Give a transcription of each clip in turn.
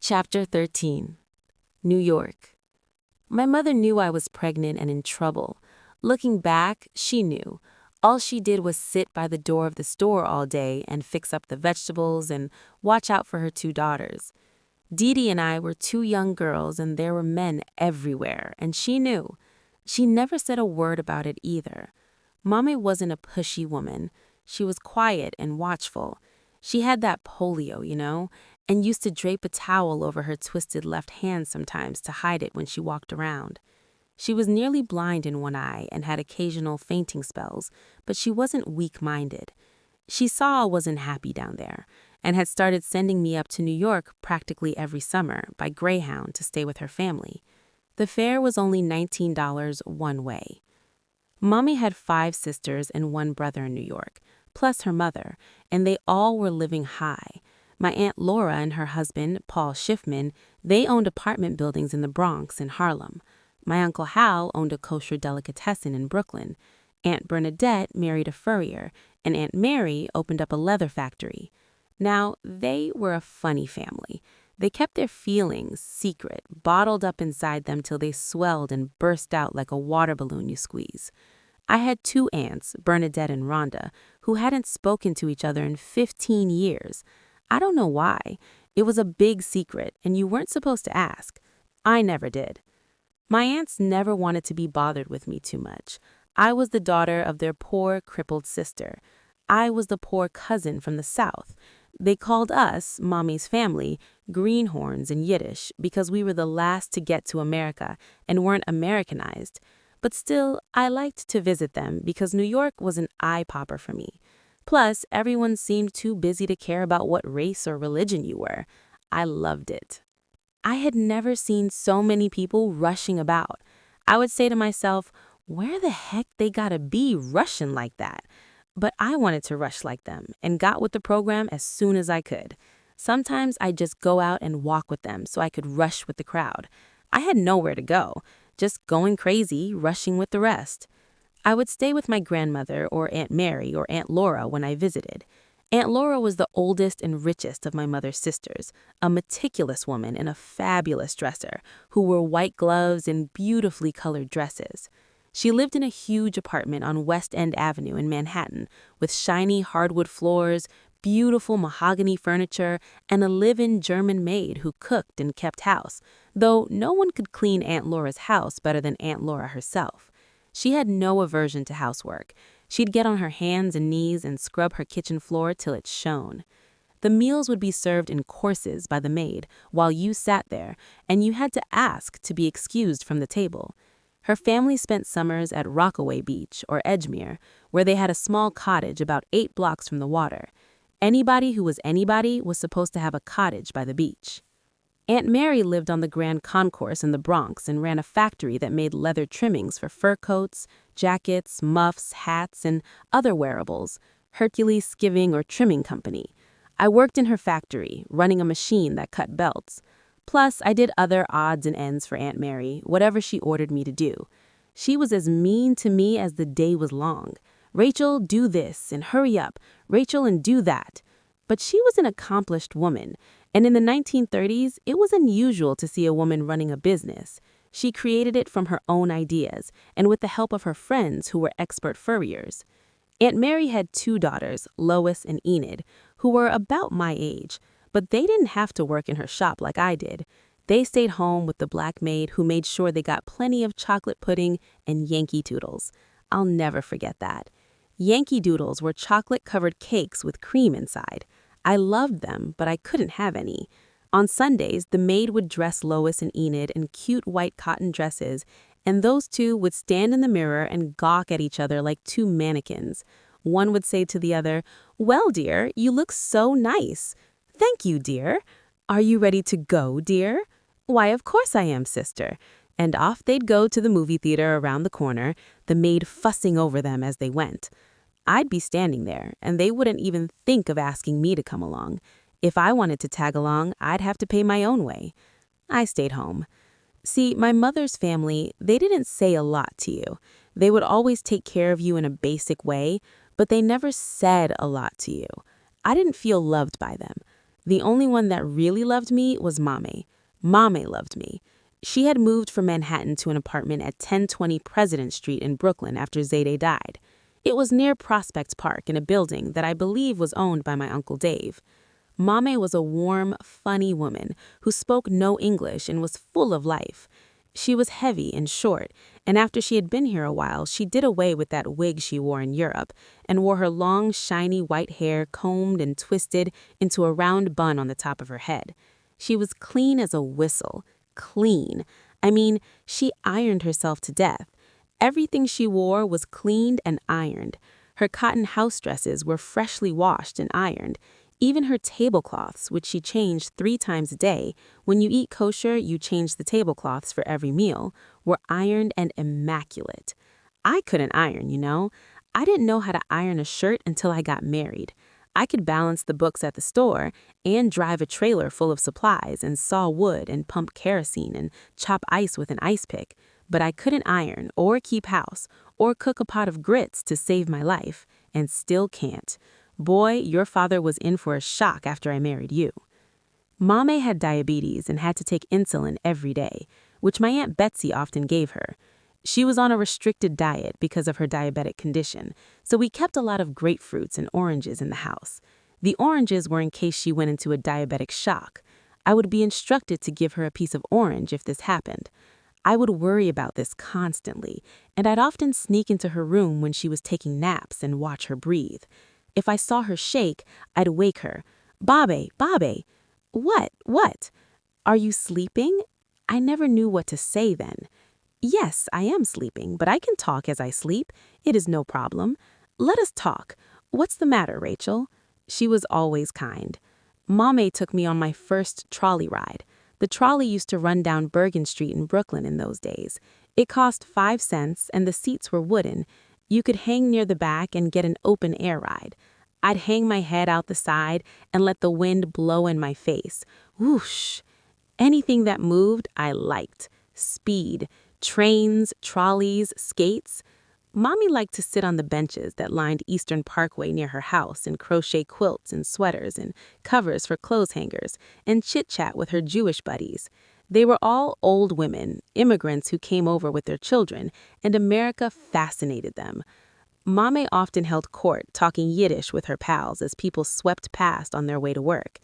Chapter 13. New York. My mother knew I was pregnant and in trouble. Looking back, she knew. All she did was sit by the door of the store all day and fix up the vegetables and watch out for her two daughters. Dee Dee and I were two young girls, and there were men everywhere, and she knew. She never said a word about it either. Mommy wasn't a pushy woman. She was quiet and watchful. She had that polio, and used to drape a towel over her twisted left hand sometimes to hide it when she walked around. She was nearly blind in one eye and had occasional fainting spells, but she wasn't weak-minded. She saw I wasn't happy down there and had started sending me up to New York practically every summer by Greyhound to stay with her family. The fare was only $19 one way. Mommy had 5 sisters and 1 brother in New York, plus her mother, and they all were living high. My Aunt Laura and her husband, Paul Schiffman, they owned apartment buildings in the Bronx and Harlem. My Uncle Hal owned a kosher delicatessen in Brooklyn. Aunt Bernadette married a furrier, and Aunt Mary opened up a leather factory. Now, they were a funny family. They kept their feelings secret, bottled up inside them till they swelled and burst out like a water balloon you squeeze. I had 2 aunts, Bernadette and Rhonda, who hadn't spoken to each other in 15 years. I don't know why. It was a big secret, and you weren't supposed to ask. I never did. My aunts never wanted to be bothered with me too much. I was the daughter of their poor, crippled sister. I was the poor cousin from the South. They called us, Mommy's family, greenhorns in Yiddish because we were the last to get to America and weren't Americanized. But still, I liked to visit them because New York was an eye-popper for me. Plus, everyone seemed too busy to care about what race or religion you were. I loved it. I had never seen so many people rushing about. I would say to myself, where the heck they gotta be rushing like that? But I wanted to rush like them and got with the program as soon as I could. Sometimes I'd just go out and walk with them so I could rush with the crowd. I had nowhere to go, just going crazy, rushing with the rest. I would stay with my grandmother or Aunt Mary or Aunt Laura when I visited. Aunt Laura was the oldest and richest of my mother's sisters, a meticulous woman and a fabulous dresser who wore white gloves and beautifully colored dresses. She lived in a huge apartment on West End Avenue in Manhattan with shiny hardwood floors, beautiful mahogany furniture, and a live-in German maid who cooked and kept house, though no one could clean Aunt Laura's house better than Aunt Laura herself. She had no aversion to housework. She'd get on her hands and knees and scrub her kitchen floor till it shone. The meals would be served in courses by the maid while you sat there, and you had to ask to be excused from the table. Her family spent summers at Rockaway Beach or Edgemere, where they had a small cottage about 8 blocks from the water. Anybody who was anybody was supposed to have a cottage by the beach. Aunt Mary lived on the Grand Concourse in the Bronx and ran a factory that made leather trimmings for fur coats, jackets, muffs, hats, and other wearables, Hercules Skiving or Trimming Company. I worked in her factory, running a machine that cut belts. Plus, I did other odds and ends for Aunt Mary, whatever she ordered me to do. She was as mean to me as the day was long. Rachel, do this, and hurry up. Rachel, and do that. But she was an accomplished woman, and in the 1930s, it was unusual to see a woman running a business. She created it from her own ideas, and with the help of her friends who were expert furriers. Aunt Mary had 2 daughters, Lois and Enid, who were about my age, but they didn't have to work in her shop like I did. They stayed home with the black maid who made sure they got plenty of chocolate pudding and Yankee Doodles. I'll never forget that. Yankee Doodles were chocolate-covered cakes with cream inside. I loved them, but I couldn't have any. On Sundays, the maid would dress Lois and Enid in cute white cotton dresses, and those 2 would stand in the mirror and gawk at each other like 2 mannequins. One would say to the other, "Well, dear, you look so nice." "Thank you, dear." "Are you ready to go, dear?" "Why, of course I am, sister." And off they'd go to the movie theater around the corner, the maid fussing over them as they went. I'd be standing there, and they wouldn't even think of asking me to come along. If I wanted to tag along, I'd have to pay my own way. I stayed home. See, my mother's family, they didn't say a lot to you. They would always take care of you in a basic way, but they never said a lot to you. I didn't feel loved by them. The only one that really loved me was Mame. Mame loved me. She had moved from Manhattan to an apartment at 1020 President Street in Brooklyn after Zayde died. It was near Prospect Park in a building that I believe was owned by my Uncle Dave. Mame was a warm, funny woman who spoke no English and was full of life. She was heavy and short, and after she had been here a while, she did away with that wig she wore in Europe and wore her long, shiny white hair combed and twisted into a round bun on the top of her head. She was clean as a whistle. Clean. I mean, she ironed herself to death. Everything she wore was cleaned and ironed. Her cotton house dresses were freshly washed and ironed. Even her tablecloths, which she changed 3 times a day — when you eat kosher, you change the tablecloths for every meal — were ironed and immaculate. I couldn't iron, you know. I didn't know how to iron a shirt until I got married. I could balance the books at the store and drive a trailer full of supplies and saw wood and pump kerosene and chop ice with an ice pick, but I couldn't iron or keep house or cook a pot of grits to save my life, and still can't. Boy, your father was in for a shock after I married you. Mame had diabetes and had to take insulin every day, which my Aunt Betsy often gave her. She was on a restricted diet because of her diabetic condition, so we kept a lot of grapefruits and oranges in the house. The oranges were in case she went into a diabetic shock. I would be instructed to give her a piece of orange if this happened. I would worry about this constantly, and I'd often sneak into her room when she was taking naps and watch her breathe. If I saw her shake, I'd wake her. "Babe, Babe." What? "Are you sleeping?" I never knew what to say then. "Yes, I am sleeping, but I can talk as I sleep. It is no problem. Let us talk. What's the matter, Rachel?" She was always kind. Mame took me on my first trolley ride. The trolley used to run down Bergen Street in Brooklyn in those days. It cost 5 cents and the seats were wooden. You could hang near the back and get an open air ride. I'd hang my head out the side and let the wind blow in my face. Whoosh! Anything that moved, I liked. Speed, trains, trolleys, skates. Mommy liked to sit on the benches that lined Eastern Parkway near her house and crochet quilts and sweaters and covers for clothes hangers and chit-chat with her Jewish buddies. They were all old women, immigrants who came over with their children, and America fascinated them. Mame often held court talking Yiddish with her pals as people swept past on their way to work.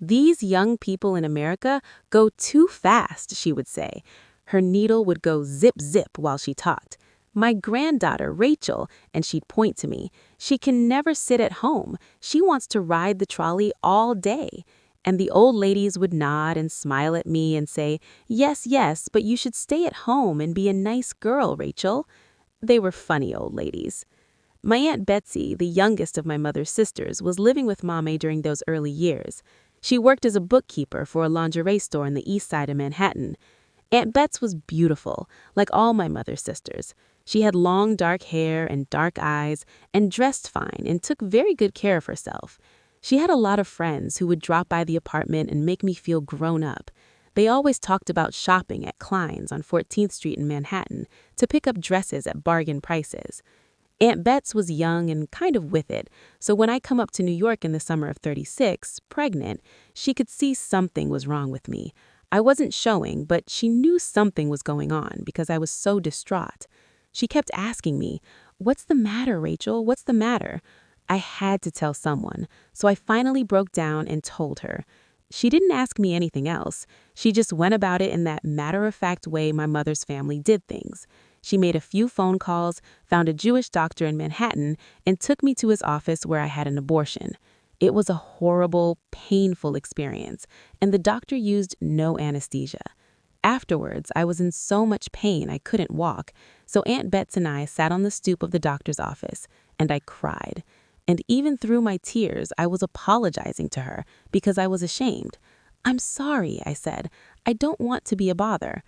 "These young people in America go too fast," she would say. Her needle would go zip, zip while she talked. "My granddaughter, Rachel," and she'd point to me, "she can never sit at home. She wants to ride the trolley all day." And the old ladies would nod and smile at me and say, "Yes, yes, but you should stay at home and be a nice girl, Rachel." They were funny old ladies. My Aunt Betsy, the youngest of my mother's sisters, was living with Mame during those early years. She worked as a bookkeeper for a lingerie store in the east side of Manhattan. Aunt Bets was beautiful, like all my mother's sisters. She had long dark hair and dark eyes and dressed fine and took very good care of herself. She had a lot of friends who would drop by the apartment and make me feel grown up. They always talked about shopping at Klein's on 14th Street in Manhattan to pick up dresses at bargain prices. Aunt Bets was young and kind of with it, so when I come up to New York in the summer of 36, pregnant, she could see something was wrong with me. I wasn't showing, but she knew something was going on because I was so distraught. She kept asking me, "What's the matter, Rachel? What's the matter?" I had to tell someone, so I finally broke down and told her. She didn't ask me anything else. She just went about it in that matter-of-fact way my mother's family did things. She made a few phone calls, found a Jewish doctor in Manhattan, and took me to his office where I had an abortion. It was a horrible, painful experience, and the doctor used no anesthesia. Afterwards, I was in so much pain I couldn't walk, so Aunt Bets and I sat on the stoop of the doctor's office, and I cried. And even through my tears, I was apologizing to her because I was ashamed. "I'm sorry," I said. "I don't want to be a bother."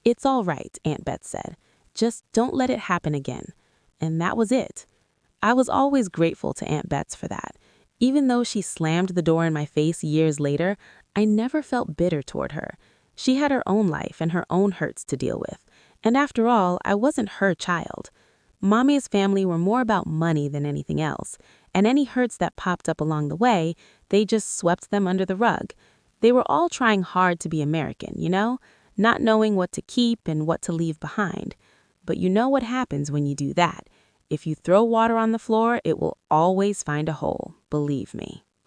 "It's all right," Aunt Bets said. "Just don't let it happen again." And that was it. I was always grateful to Aunt Bets for that. Even though she slammed the door in my face years later, I never felt bitter toward her. She had her own life and her own hurts to deal with. And after all, I wasn't her child. Mommy's family were more about money than anything else, and any hurts that popped up along the way, They just swept them under the rug. They were all trying hard to be American, not knowing what to keep and what to leave behind. But you know what happens when you do that. If you throw water on the floor, it will always find a hole, believe me.